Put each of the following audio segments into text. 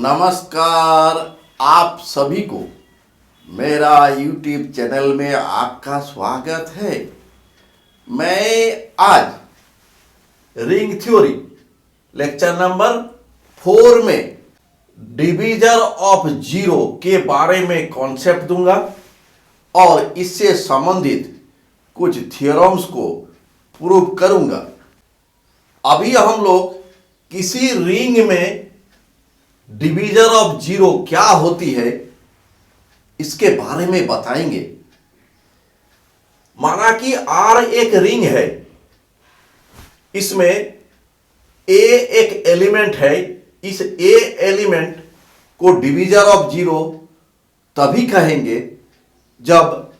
नमस्कार आप सभी को मेरा YouTube चैनल में आपका स्वागत है। मैं आज रिंग थ्योरी लेक्चर नंबर 4 में डिवीजन ऑफ जीरो के बारे में कॉन्सेप्ट दूंगा और इससे संबंधित कुछ थ्योरम्स को प्रूव करूंगा। अभी हम लोग किसी रिंग में डिवीजन ऑफ जीरो क्या होती है इसके बारे में बताएंगे। माना कि R एक रिंग है, इसमें A एक एलिमेंट है। इस A एलिमेंट को डिवीजन ऑफ जीरो तभी कहेंगे जब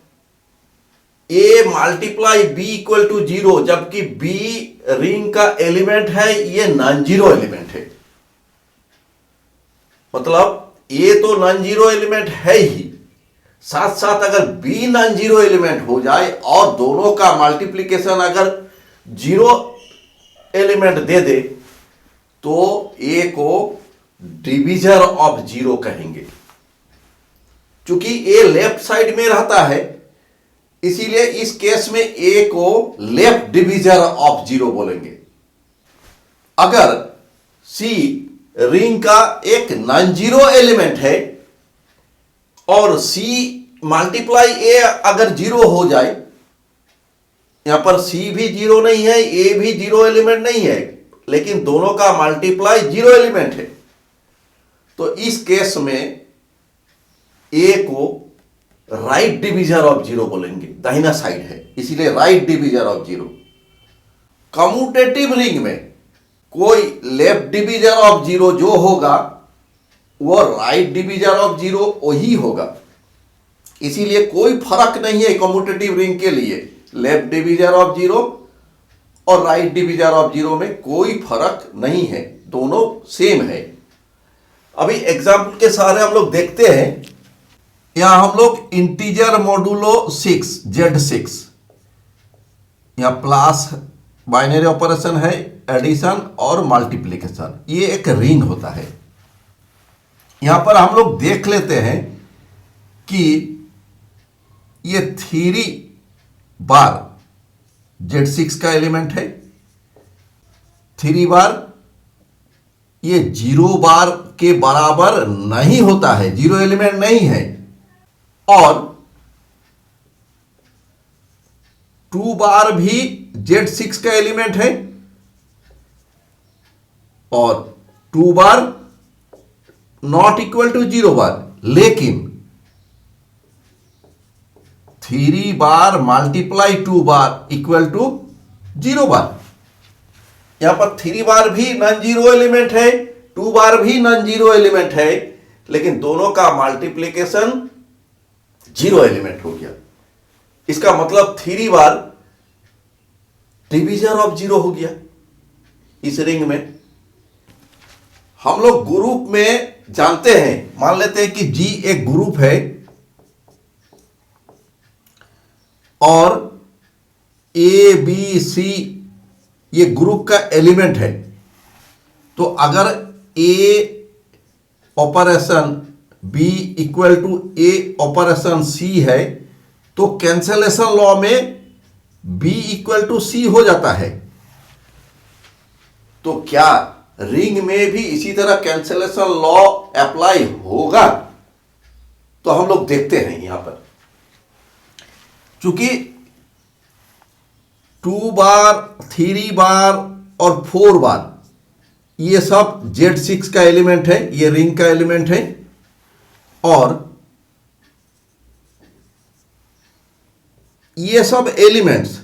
A multiply B equal to zero, जबकि B रिंग का एलिमेंट है, ये नॉन जीरो एलिमेंट है। मतलब A तो नॉन जीरो एलिमेंट है ही, साथ साथ अगर B नॉन जीरो एलिमेंट हो जाए और दोनों का मल्टीप्लिकेशन अगर जीरो एलिमेंट दे दे तो A को डिवीजन ऑफ जीरो कहेंगे। चूंकि A लेफ्ट साइड में रहता है, इसीलिए इस केस में A को लेफ्ट डिवीजन ऑफ जीरो बोलेंगे। अगर C रिंग का एक नॉन जीरो एलिमेंट है और C मल्टीप्लाई A अगर जीरो हो जाए, यहां पर C भी जीरो नहीं है, A भी जीरो एलिमेंट नहीं है, लेकिन दोनों का मल्टीप्लाई जीरो एलिमेंट है, तो इस केस में A को राइट डिवीजन ऑफ जीरो बोलेंगे। दाहिना साइड है, इसीलिए right division of zero. Commutative ring में कोई लेफ्ट डिवीजन ऑफ जीरो जो होगा वो राइट डिवीजन ऑफ जीरो वही होगा। इसीलिए कोई फर्क नहीं है कम्यूटेटिव रिंग के लिए। लेफ्ट डिवीजन ऑफ जीरो और राइट डिवीजन ऑफ जीरो में कोई फर्क नहीं है, दोनों सेम है। अभी एग्जाम्पल के सहारे हम लोग देखते हैं। यहां हम लोग इंटीजर मॉडुलो 6 Z6, यहां प्लस बाइनरी ऑपरेशन है, एडिशन और मल्टीप्लिकेशन, ये एक रिंग होता है। यहां पर हम लोग देख लेते हैं कि ये 3 बार Z6 का एलिमेंट है, 3 बार ये 0 बार के बराबर नहीं होता है, जीरो एलिमेंट नहीं है, और 2 बार भी Z6 का एलिमेंट है और 2 बार नॉट इक्वल टू 0 बार, लेकिन 3 बार मल्टीप्लाई 2 बार इक्वल टू 0 बार। यहां पर 3 बार भी नॉन जीरो एलिमेंट है, 2 बार भी नॉन जीरो एलिमेंट है, लेकिन दोनों का मल्टीप्लिकेशन जीरो एलिमेंट हो गया। इसका मतलब 3 बार डिवीजन ऑफ जीरो हो गया। इस रिंग में हम लोग ग्रुप में जानते हैं, मान लेते हैं कि G एक ग्रुप है और A B C ये ग्रुप का एलिमेंट है। तो अगर A operation B equal to A operation C है तो कैंसलेशन लॉ में B इक्वल टू C हो जाता है। तो क्या रिंग में भी इसी तरह कैंसलेशन लॉ अप्लाई होगा? तो हम लोग देखते हैं। यहां पर चूंकि 2 बार 3 बार और 4 बार ये सब Z6 का एलिमेंट है, ये रिंग का एलिमेंट है, और ये सब elements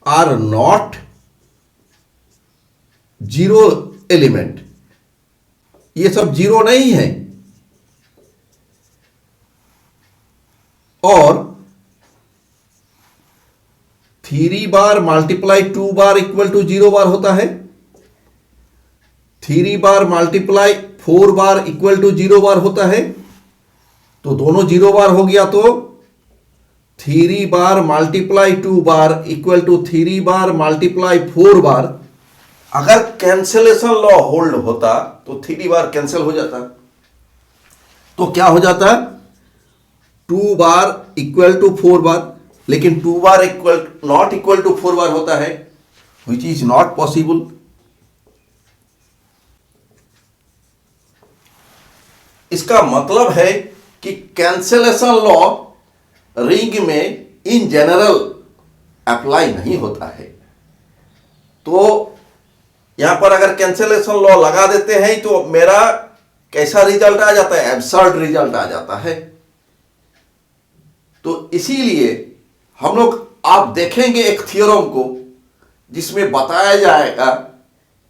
are not zero element, ये सब जीरो नहीं है, और 3 बार मल्टीप्लाई 2 बार इक्वल टू 0 बार होता है, 3 बार मल्टीप्लाई 4 बार इक्वल टू 0 बार होता है। तो दोनों 0 बार हो गया, तो 3 बार मल्टीप्लाई 2 बार इक्वल टू 3 बार मल्टीप्लाई 4 बार अगर कैंसिलेशन लॉ होल्ड होता तो 3 बार कैंसिल हो जाता, तो क्या हो जाता, 2 बार इक्वल टू 4 बार, लेकिन 2 बार नॉट इक्वल टू 4 बार होता है, विच इज नॉट पॉसिबल। इसका मतलब है कि कैंसिलेशन लॉ रिंग में इन जनरल अप्लाई नहीं होता है। तो यहां पर अगर कैंसिलेशन लॉ लगा देते हैं तो मेरा कैसा रिजल्ट आ जाता है, एब्सर्ड रिजल्ट आ जाता है। तो इसीलिए हम लोग आप देखेंगे एक थ्योरम को जिसमें बताया जाएगा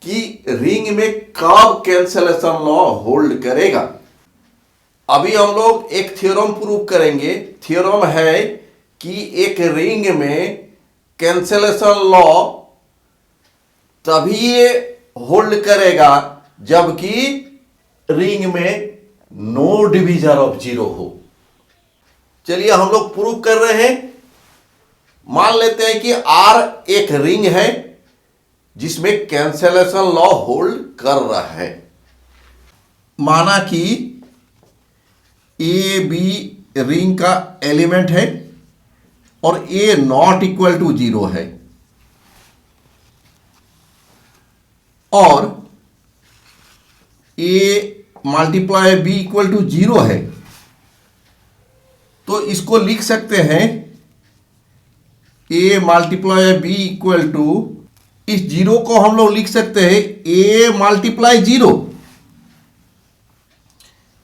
कि रिंग में कब कैंसिलेशन लॉ होल्ड करेगा। अभी हम लोग एक थ्योरम प्रूव करेंगे। थ्योरम है कि एक रिंग में कैंसिलेशन लॉ तभी होल्ड करेगा जबकि रिंग में नो डिवीजर ऑफ जीरो हो। चलिए हम लोग प्रूव कर रहे हैं। मान लेते हैं कि आर एक रिंग है जिसमें कैंसिलेशन लॉ होल्ड कर रहा है। माना कि ए बी रिंग का एलिमेंट है और A not equal to zero है और A multiply B equal to zero है, तो इसको लिख सकते हैं A multiply B equal to, इस जीरो को हम लोग लिख सकते हैं ए मल्टीप्लाई जीरो।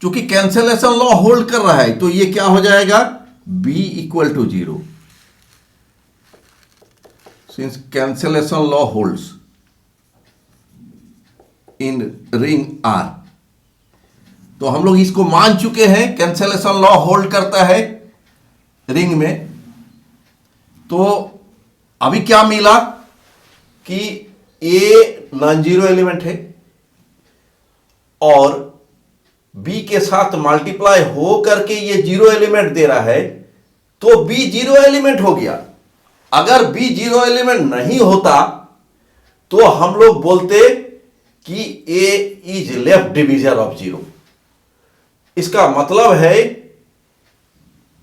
चूंकि कैंसिलेशन लॉ होल्ड कर रहा है तो ये क्या हो जाएगा, B equal to zero, since cancellation law holds in ring R. तो हम लोग इसको मान चुके हैं कैंसिलेशन लॉ होल्ड करता है रिंग में। तो अभी क्या मिला कि ए नॉन जीरो एलिमेंट है और बी के साथ मल्टीप्लाई हो करके ये जीरो एलिमेंट दे रहा है, तो बी जीरो एलिमेंट हो गया। अगर बी जीरो एलिमेंट नहीं होता तो हम लोग बोलते कि A is left divisor of zero. इसका मतलब है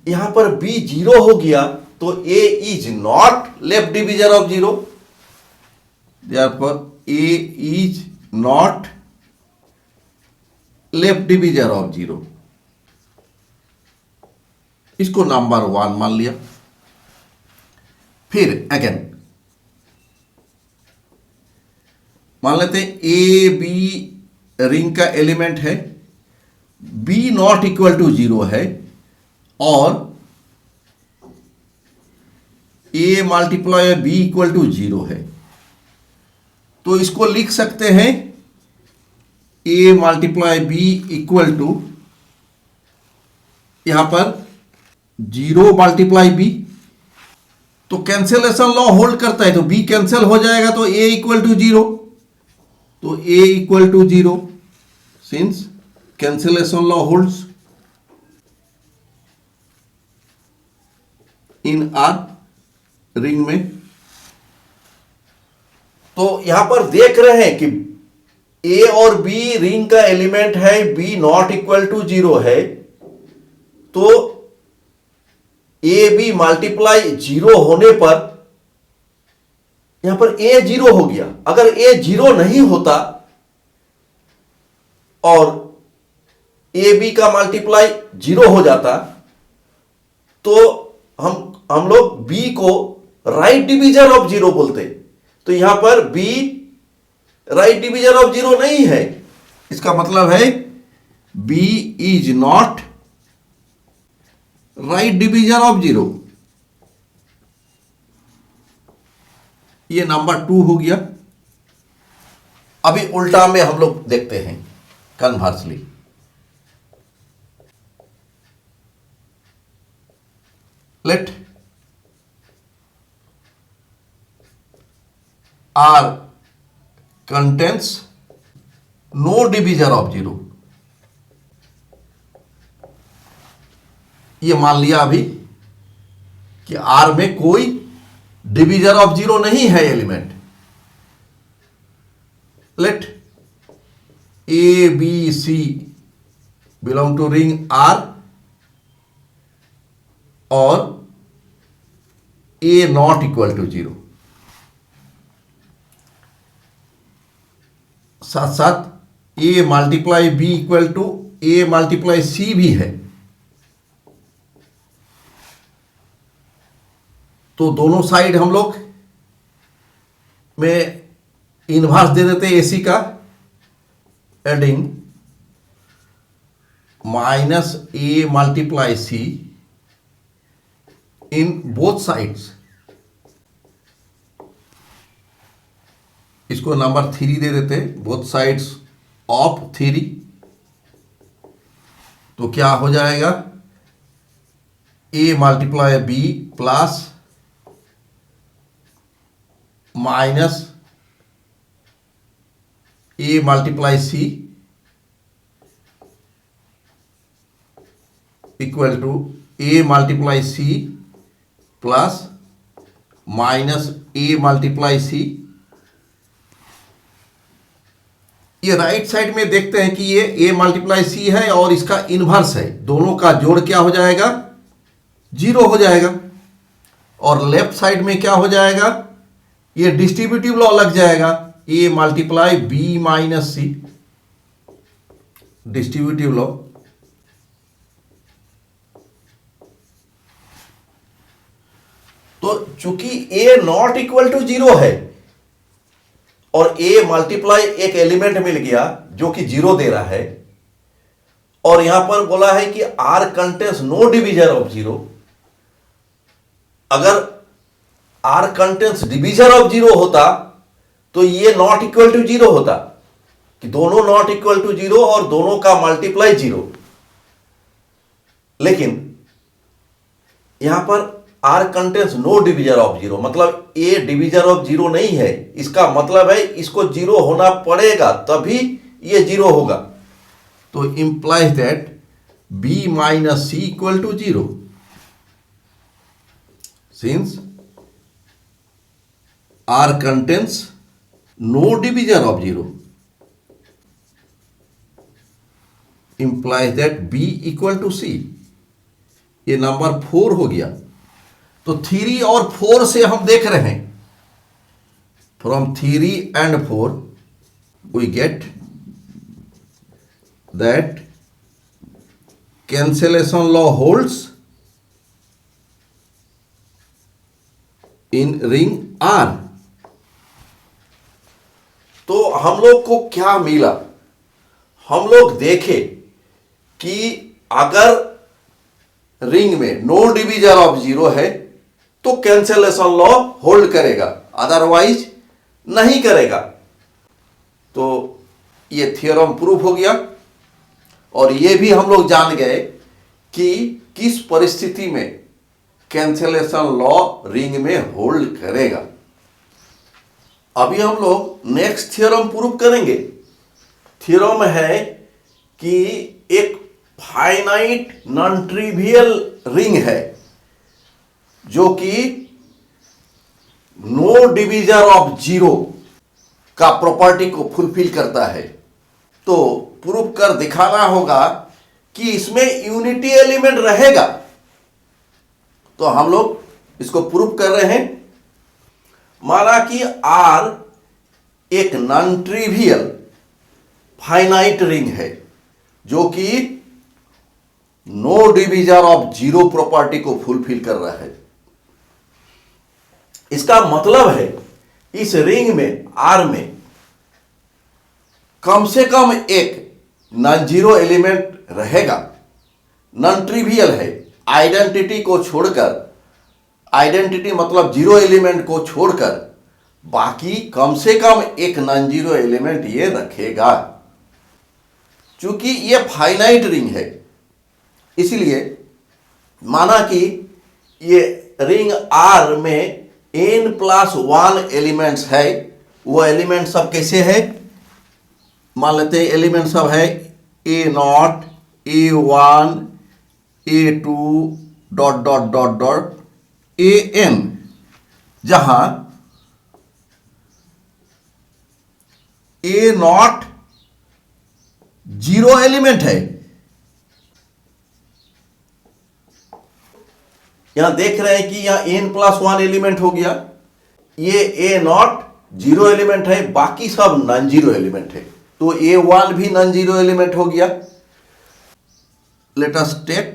यहां पर बी जीरो हो गया तो A is not left divisor of zero, therefore A is not left divisor of zero. इसको नंबर 1 मान लिया। फिर अगेन मान लेते हैं ए बी रिंग का एलिमेंट है, B not equal to zero है और A multiply B equal to zero है। तो इसको लिख सकते हैं A multiply B equal to, यहां पर जीरो मल्टीप्लाई बी, तो कैंसिलेशन लॉ होल्ड करता है तो बी कैंसिल हो जाएगा तो ए इक्वल टू जीरो, तो A equal to zero since cancellation law holds in R ring में। तो यहां पर देख रहे हैं कि ए और बी रिंग का एलिमेंट है, B not equal to zero है, तो ए बी मल्टीप्लाई जीरो होने पर यहां पर ए जीरो हो गया। अगर ए जीरो नहीं होता और ए बी का मल्टीप्लाई जीरो हो जाता तो हम लोग बी को राइट डिवीजर ऑफ जीरो बोलते। तो यहां पर B right divisor of zero नहीं है। इसका मतलब है B is not right divisor of zero. ये नंबर 2 हो गया। अभी उल्टा में हम लोग देखते हैं conversely. Let R contains no divisor of zero. ये मान लिया अभी कि आर में कोई डिवीजर ऑफ जीरो नहीं है element. let A, B, C belong to ring R or A not equal to 0. साथ साथ A multiply B equal to A multiply C भी है, तो दोनों साइड हम लोग में इनवर्स दे देते हैं AC का, adding minus A multiply C in both sides. इसको नंबर 3 दे देते, बोथ साइड्स ऑफ 3, तो क्या हो जाएगा, A multiply B plus minus A multiply C equal to A multiply C plus minus A multiply C। ये right side में देखते हैं कि ये A मल्टीप्लाई C है और इसका इनवर्स है, दोनों का जोड़ क्या हो जाएगा, 0 हो जाएगा। और लेफ्ट साइड में क्या हो जाएगा, ये डिस्ट्रीब्यूटिव लॉ लग जाएगा, A multiply B minus C, distributive law. तो चूंकि A नॉट इक्वल टू 0 है और A मल्टीप्लाई एक एलिमेंट मिल गया जो कि 0 दे रहा है, और यहां पर बोला है कि R contains no divisor of 0। अगर R कंटेन्स डिवीजर ऑफ 0 होता तो ये नॉट इक्वल टू 0 होता, कि दोनों नॉट इक्वल टू 0 और दोनों का मल्टीप्लाई 0। लेकिन यहां पर R contains no divisor of 0, मतलब A डिवीजर ऑफ 0 नहीं है, इसका मतलब है इसको 0 होना पड़ेगा तभी ये 0 होगा। तो implies that B minus C equal to 0, since R contains no divisor of 0 implies that B equal to C। ये नंबर 4 हो गया। तो 3 और 4 से हम देख रहे हैं, from 3 and 4 we get that cancellation law holds in ring R। तो हम लोग को क्या मिला, हम लोग देखे कि अगर रिंग में नो डिवीजर ऑफ 0 है तो कैंसिलेशन लॉ होल्ड करेगा, अदरवाइज नहीं करेगा। तो ये थ्योरम प्रूफ हो गया, और ये भी हम लोग जान गए कि किस परिस्थिति में कैंसिलेशन लॉ रिंग में होल्ड करेगा। अभी हम लोग नेक्स्ट थ्योरम प्रूफ करेंगे। थ्योरम है कि एक फाइनाइट नॉन ट्रिवियल रिंग है जो कि नो डिवीजर ऑफ 0 का प्रॉपर्टी को फुलफिल करता है। तो प्रूफ कर दिखाना होगा कि इसमें यूनिटी एलिमेंट रहेगा। तो हम लोग इसको प्रूफ कर रहे हैं। माना कि R एक नॉन ट्रिवियल फाइनाइट रिंग है जो कि नो डिवीजर ऑफ 0 प्रॉपर्टी को फुलफिल कर रहा है। इसका मतलब है इस रिंग में R में कम से कम एक नॉन जीरो एलिमेंट रहेगा, नॉन ट्रिवियल है। आइडेंटिटी को छोड़कर, आइडेंटिटी मतलब जीरो एलिमेंट को छोड़कर बाकी कम से कम एक नॉन जीरो एलिमेंट ये रखेगा। चूंकि ये फाइनाइट रिंग है, इसलिए माना कि ये रिंग R में n+1 एलिमेंट्स है। वो एलिमेंट सब कैसे है, मान लेते हैं एलिमेंट सब है A0, A1, A2 dot dot dot dot AN, जहां ए नॉट जीरो एलिमेंट है। यहां देख रहे हैं कि यहां n+1 एलिमेंट हो गया, ये ए नॉट जीरो एलिमेंट है, बाकी सब नॉन जीरो एलिमेंट है, तो A1 भी नॉन जीरो एलिमेंट हो गया। लेट अस टेक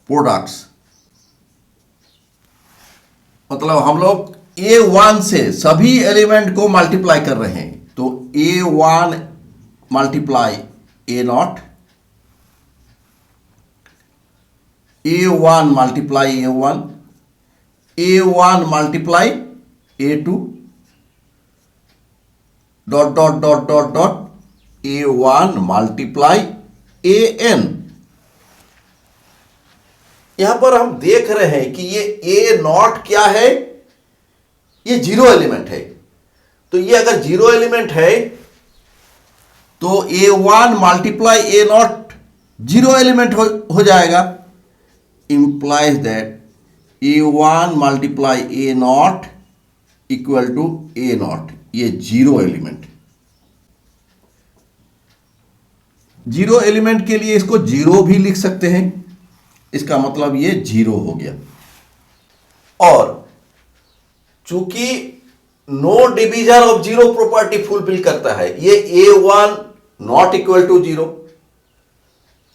प्रोडक्ट्स, मतलब हम लोग A1 से सभी एलिमेंट को मल्टीप्लाई कर रहे हैं, तो A1 multiply A not, A1 multiply A1, A1 multiply A2, dot dot dot dot dot A1 multiply AN। यहां पर हम देख रहे हैं कि ये A नॉट क्या है, ये जीरो एलिमेंट है, तो ये अगर जीरो एलिमेंट है तो A1 multiply A not zero element हो जाएगा, implies that A1 multiply A not equal to A not, ये जीरो एलिमेंट। जीरो एलिमेंट के लिए इसको जीरो भी लिख सकते हैं, इसका मतलब ये जीरो हो गया। और चूंकि no divisor of zero property fulfil करता है, ये A1 not equal to zero,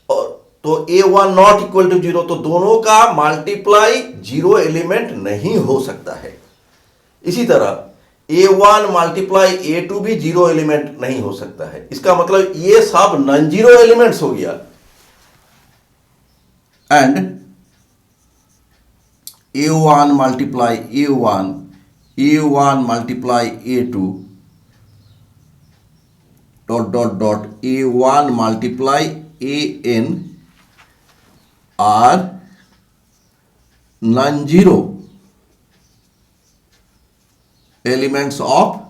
और तो A1 not equal to zero, तो दोनों का मल्टीप्लाई जीरो एलिमेंट नहीं हो सकता है। इसी तरह A1 मल्टीप्लाई A2 भी जीरो एलिमेंट नहीं हो सकता है, इसका मतलब ये सब नॉन जीरो एलिमेंट्स हो गया। And A1 multiply A1, A1 multiply A2, dot dot dot A1 multiply AN are non zero elements of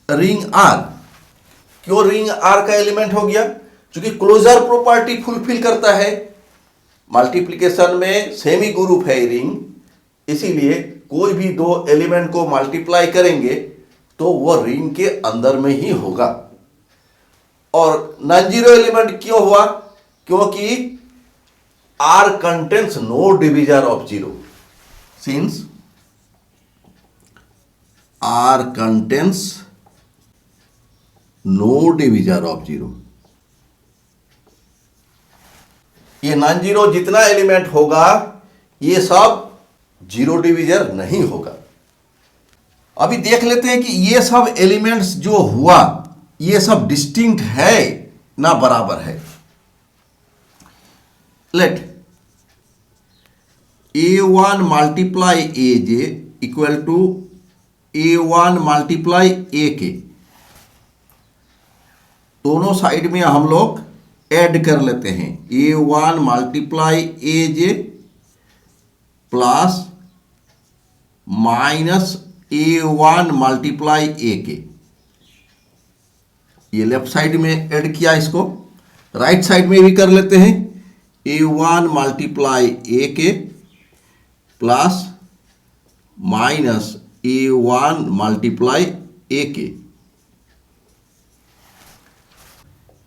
ring R. क्यों रिंग आर का एलिमेंट हो गया? क्योंकि क्लोजर प्रॉपर्टी फुलफिल करता है, मल्टीप्लिकेशन में सेमी ग्रुप है रिंग, इसीलिए कोई भी दो एलिमेंट को मल्टीप्लाई करेंगे तो वह रिंग के अंदर में ही होगा। और नॉन जीरो एलिमेंट क्यों हुआ? क्योंकि R contains no divisor of zero. Since R contains no divisor of zero, ये नॉन जीरो जितना एलिमेंट होगा ये सब जीरो डिवीजर नहीं होगा। अभी देख लेते हैं कि ये सब एलिमेंट्स जो हुआ ये सब डिस्टिंक्ट है ना बराबर है। Let A1 multiply AJ equal to A1 multiply AK, दोनों साइड में हम लोग ऐड कर लेते हैं। A1 multiply AJ plus minus A1 multiply AK, ये लेफ्ट साइड में ऐड किया, इसको राइट साइड में भी कर लेते हैं। A1 multiply AK plus minus A1 multiply AK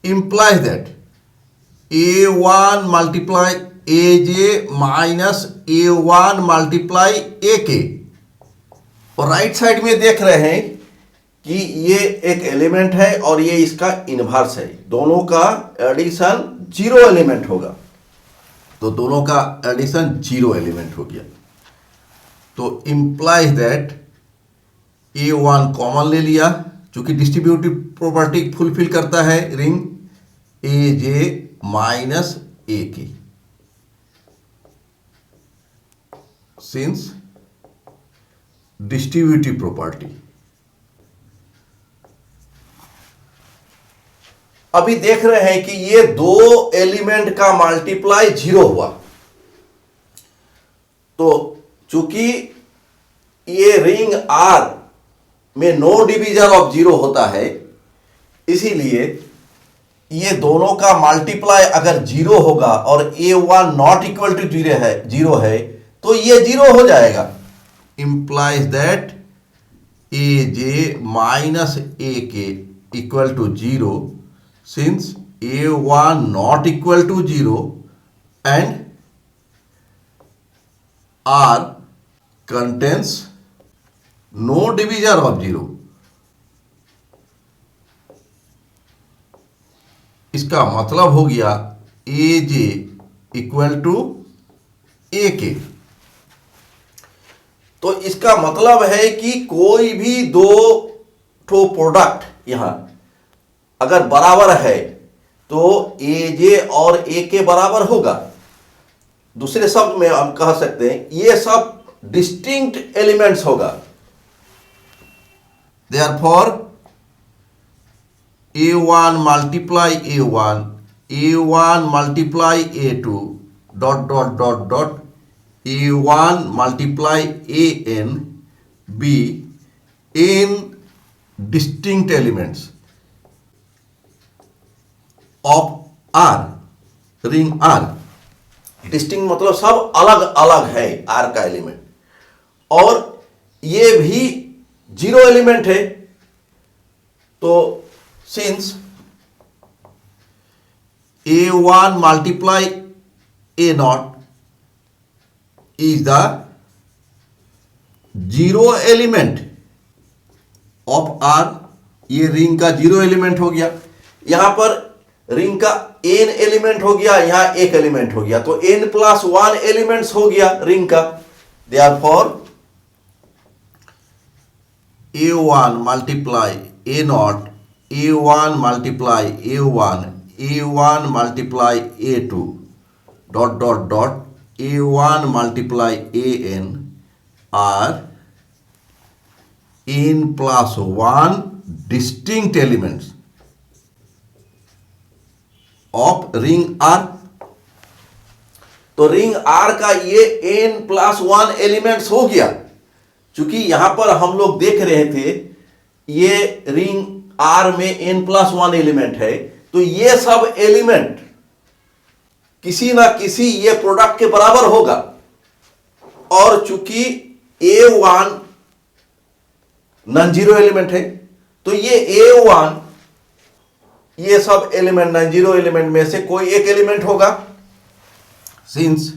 implies that A1 multiply AJ minus A1 multiply AK। और राइट साइड में देख रहे हैं कि ये एक एलिमेंट है और ये इसका इनवर्स है, दोनों का एडिशन जीरो एलिमेंट होगा, तो दोनों का एडिशन जीरो एलिमेंट हो गया। तो इंप्लाइज दैट A1 कॉमन ले लिया, क्योंकि डिस्ट्रीब्यूटिव प्रॉपर्टी फुलफिल करता है ring, AJ minus AK, since distributive property. अभी देख रहे हैं कि ये दो एलिमेंट का मल्टीप्लाई जीरो हुआ, तो चूंकि ये रिंग R में नो डिवीजर ऑफ जीरो होता है, इसीलिए ये दोनों का मल्टीप्लाई अगर जीरो होगा और A1 not equal to zero है, तो ये जीरो हो जाएगा, implies that aj minus ak equal to 0 since a1 not equal to 0 and r contains no divisor of 0। इसका मतलब हो गया ए जे इक्वल टू ए के। तो इसका मतलब है कि कोई भी दो ठो प्रोडक्ट यहां अगर बराबर है तो ए जे और ए के बराबर होगा। दूसरे शब्द में हम कह सकते हैं ये सब डिस्टिंक्ट एलिमेंट्स होगा। Therefore a1 multiply a1 multiply a2 dot dot dot dot a1 multiply an be n distinct elements of R, ring R। Distinct मतलब सब अलग अलग है R का एलिमेंट, और ये भी जीरो एलिमेंट है। तो since a1 multiply a naught is the zero element of R, ये रिंग का जीरो एलिमेंट हो गया। यहां पर रिंग का n एलिमेंट हो गया, यहां एक एलिमेंट हो गया, तो n प्लस 1 एलिमेंट्स हो गया रिंग का। Therefore a1 multiply a naught a1 multiply a1 a1 multiply a2 dot dot dot a1 multiply an are n plus 1 distinct elements of ring R। तो रिंग R का ये n plus 1 elements हो गया। चूंकि यहां पर हम लोग देख रहे थे ये रिंग R में n प्लस 1 एलिमेंट है, तो ये सब एलिमेंट किसी ना किसी ये प्रोडक्ट के बराबर होगा। और चूंकि a1 नॉन जीरो एलिमेंट है, तो ये a1 ये सब एलिमेंट नॉन जीरो एलिमेंट में से कोई एक एलिमेंट होगा। Since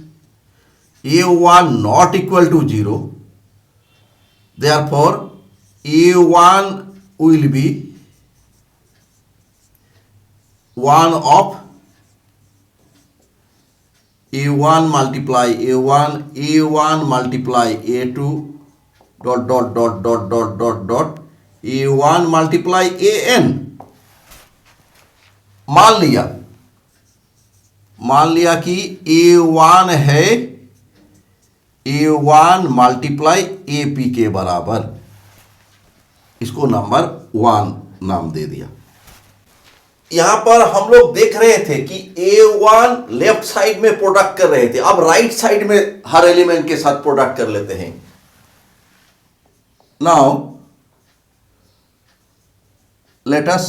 a1 not equal to 0, therefore a1 will be one of a1 multiply a1 multiply a2 dot dot dot dot dot dot dot a1 multiply an। मान लिया कि a1 है a1 multiply ap के बराबर, इसको number 1 नाम दे दिया। यहां पर हम लोग देख रहे थे कि a1 लेफ्ट साइड में प्रोडक्ट कर रहे थे, अब राइट साइड में हर एलिमेंट के साथ प्रोडक्ट कर लेते हैं। Now let us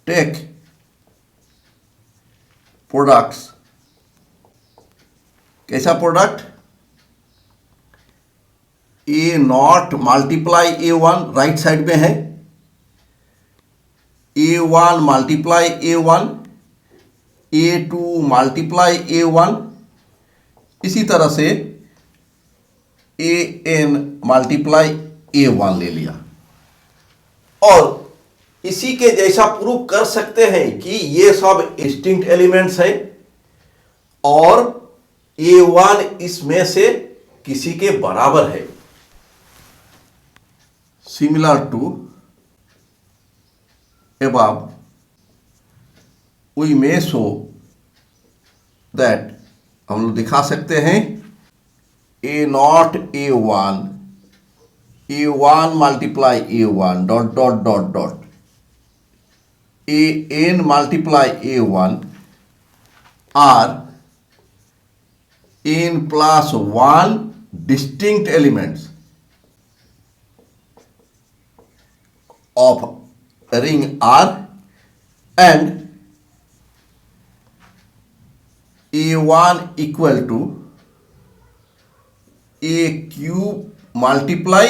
take products. कैसा product? A not multiply a1 right side में है, a1 multiply a1 a2 multiply a1, इसी तरह से an मल्टीप्लाई a1 ले लिया। और इसी के जैसा प्रूव कर सकते हैं कि ये सब डिस्टिंक्ट एलिमेंट्स है और a1 इसमें से किसी के बराबर है। Similar to above, we may show that हम लोग दिखा सकते हैं a not a1 multiply a1 dot dot dot dot an multiply a1 are n plus 1 distinct elements of ring R, and a1 equal to A cube multiply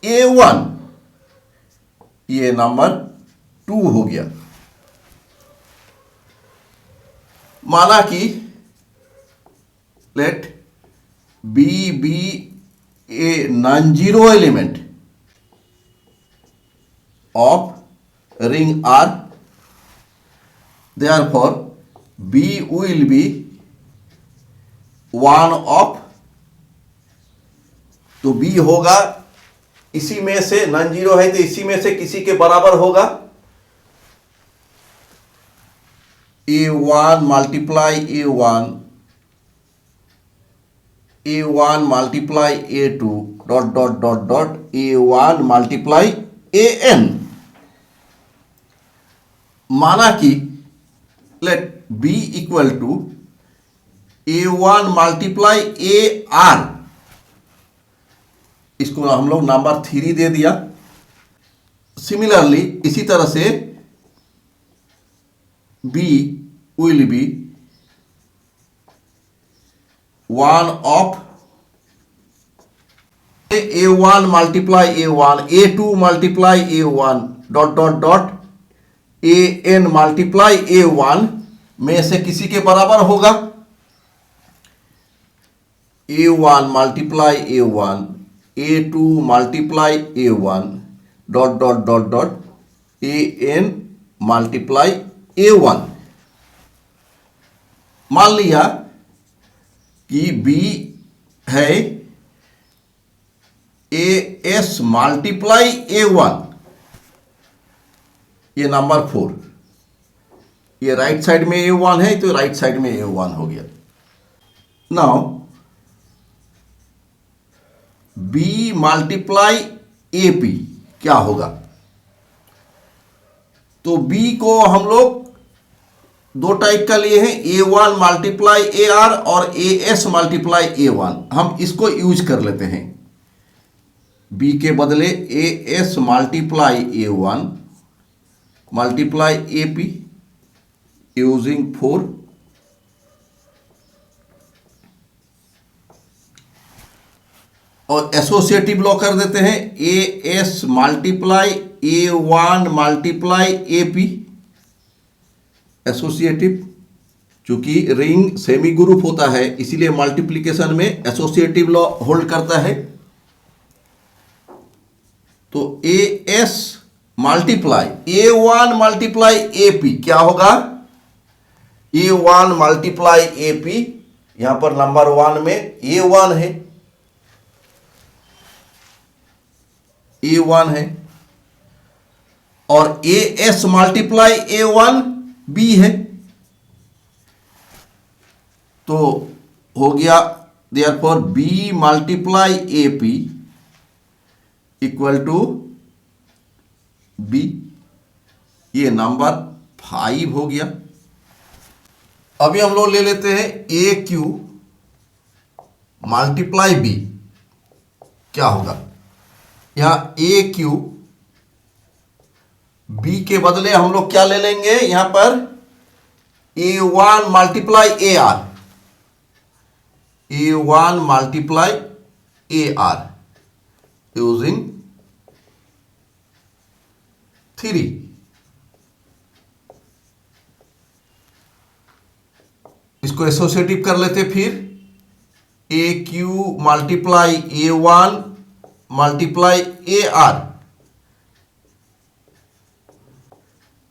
A1, ये number 2 हो गया। माना कि let B B A non zero element of ring R, therefore B will be one of, तो B होगा इसी में से, नॉन जीरो है तो इसी में से किसी के बराबर होगा। A1 multiply A1, A1 multiply A2 dot dot dot dot A1 multiply AN। माना कि let B equal to A1 multiply AR, इसको हम लोग नंबर 3 दे दिया। सिमिलरली इसी तरह से B will be one of A1 multiply A1, A2 multiply A1 dot dot dot AN multiply A1 में से किसी के बराबर होगा। A1 multiply A1, A2 multiply A1 dot dot dot dot AN multiply A1। मान लिया कि B है AS मल्टीप्लाई A1, ये नंबर 4, ये राइट साइड में A1 है तो राइट साइड में A1 हो गया। नाउ B मल्टीप्लाई AP क्या होगा? तो B को हम लोग दो टाइप का लिए हैं, A1 मल्टीप्लाई AR और AS मल्टीप्लाई A1। हम इसको यूज कर लेते हैं। B के बदले AS multiply A1 multiply AP using 4, और एसोसिएटिव लॉ कर देते हैं AS multiply A1 multiply AP। Associative, चूंकि रिंग सेमी ग्रुप होता है इसीलिए मल्टीप्लिकेशन में एसोसिएटिव लॉ होल्ड करता है। तो AS multiply A1 multiply AP क्या होगा? A1 मल्टीप्लाई AP, यहां पर नंबर 1 में A1 है, A1 है, और AS मल्टीप्लाई A1 B है। तो हो गया therefore B multiply AP equal to B, ये नंबर 5 हो गया। अभी हम लोग ले लेते हैं AQ मल्टीप्लाई B क्या होगा? यहां AQ B के बदले हम लोग क्या ले लेंगे? यहां पर A1 multiply AR, A1 multiply AR using 3। इसको एसोसिएटिव कर लेते, फिर AQ multiply A1 multiply AR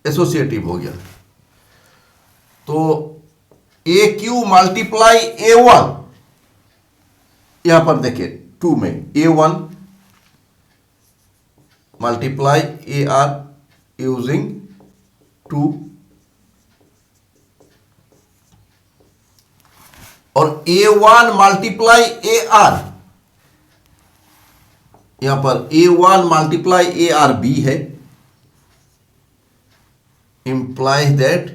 associative हो गया। तो AQ मल्टीप्लाई A1, यहां पर देखिए 2 में A1 मल्टीप्लाई AR यूजिंग 2, और A1 मल्टीप्लाई AR, यहां पर A1 मल्टीप्लाई AR B है, implies that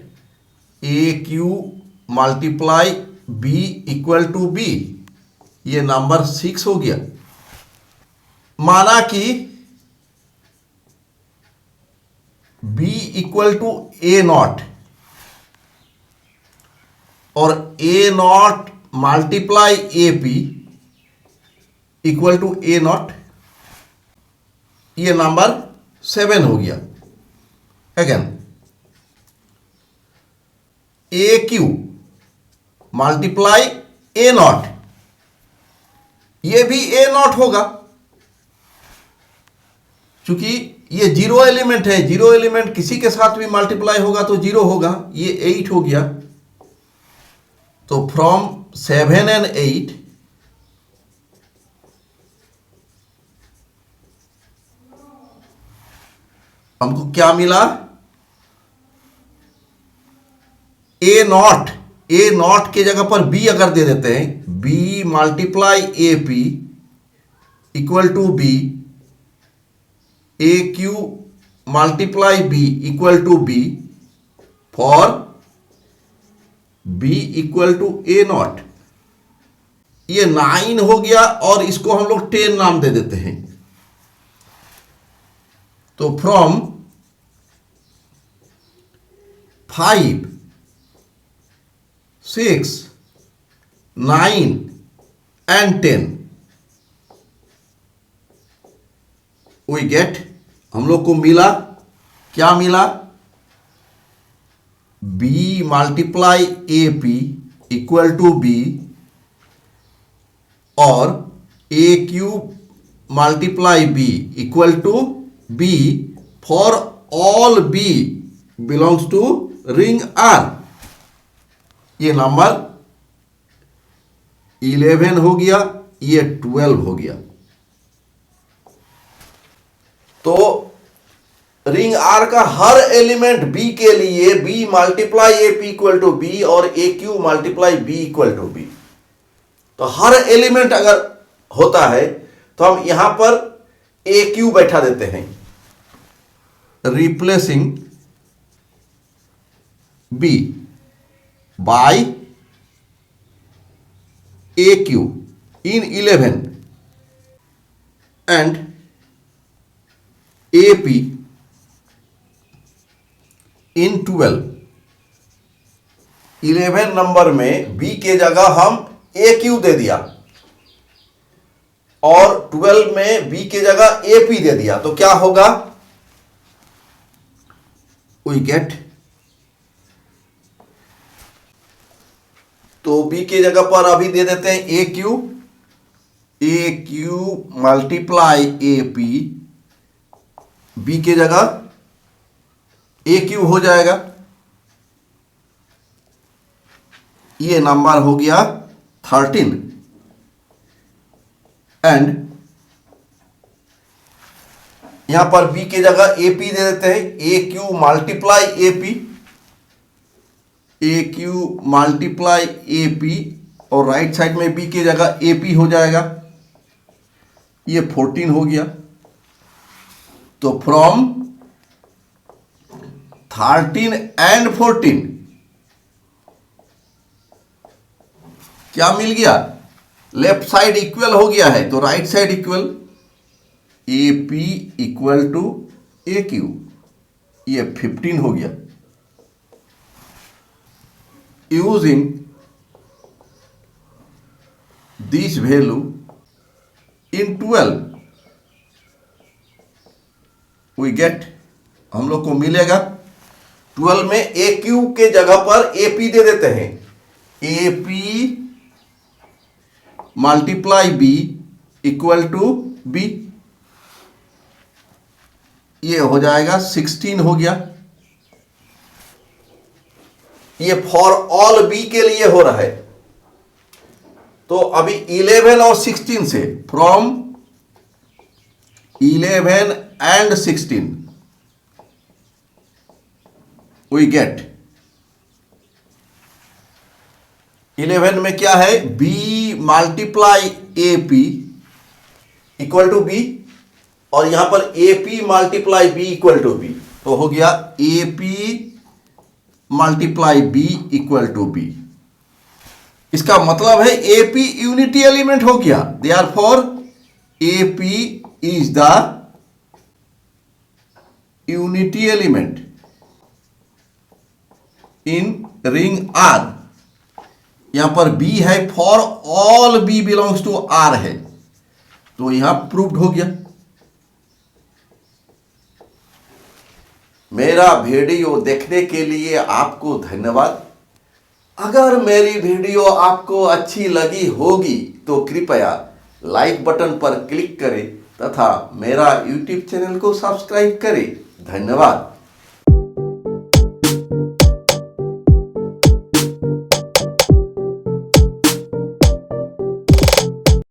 AQ multiply B equal to B, ये नंबर 6 हो गया। माना कि B इक्वल टू A0 और A0 multiply AP equal to A not, ये नंबर 7 हो गया। Again A Q multiply A not, ये भी ए नॉट होगा, क्योंकि ये जीरो एलिमेंट है, जीरो एलिमेंट किसी के साथ भी मल्टीप्लाई होगा तो जीरो होगा। ये 8 हो गया। तो फ्रॉम 7 and 8 हमको क्या मिला? ए नॉट, ए नॉट के जगह पर बी अगर दे देते हैं, B multiply A P equal to B, A Q multiply B equal to B, for B equal to A not. ये 9 हो गया और इसको हम लोग 10 नाम दे देते हैं। तो फ्रॉम 5, 6, 9 and 10 वी गेट, हम लोग को मिला, क्या मिला? B multiply A P equal to B और A Q multiply B equal to B for all B belongs to ring R. ये नंबर 11 हो गया, ये 12 हो गया। तो रिंग आर का हर एलिमेंट बी के लिए B multiply A P equal to B और A Q multiply B equal to B. तो हर एलिमेंट अगर होता है तो हम यहां पर ए क्यू बैठा देते हैं, replacing B by A Q in 11 and A P in 12। 11 number में बी के जगह हम ए क्यू दे दिया और 12 में बी के जगह ए पी दे दिया, तो क्या होगा? वी गेट, तो बी के जगह पर अभी दे देते हैं A Q multiply A P, B के जगह ए क्यू हो जाएगा। ये नंबर हो गया 13 एंड यहां पर बी के जगह ए पी दे देते हैं, A Q multiply A P, A Q multiply A P और राइट साइड में बी के जगह ए पी हो जाएगा। ये 14 हो गया। तो फ्रॉम 13 and 14 क्या मिल गया? लेफ्ट साइड इक्वल हो गया है तो right side equal, A P equal to A Q, ये 15 हो गया। Using this value in 12 we get, हम लोग को मिलेगा 12 में ए क्यू के जगह पर ए पी दे देते हैं, A P multiply B equal to B, ये हो जाएगा 16 हो गया। ये फॉर ऑल बी के लिए हो रहा है। तो अभी 11 और 16 से, फ्रॉम 11 and 16 वी गेट, 11 में क्या है? B multiply A P equal to B और यहां पर A P multiply B equal to B, तो हो गया A P multiply B equal to B. इसका मतलब है ए पी यूनिटी एलिमेंट हो गया, therefore A P is the unity element in ring R. यहां पर बी है, for all B belongs to R है, तो यहां प्रूव्ड हो गया। मेरा वीडियो देखने के लिए आपको धन्यवाद। अगर मेरी वीडियो आपको अच्छी लगी होगी तो कृपया लाइक बटन पर क्लिक करें तथा मेरा YouTube चैनल को सब्सक्राइब करें। धन्यवाद।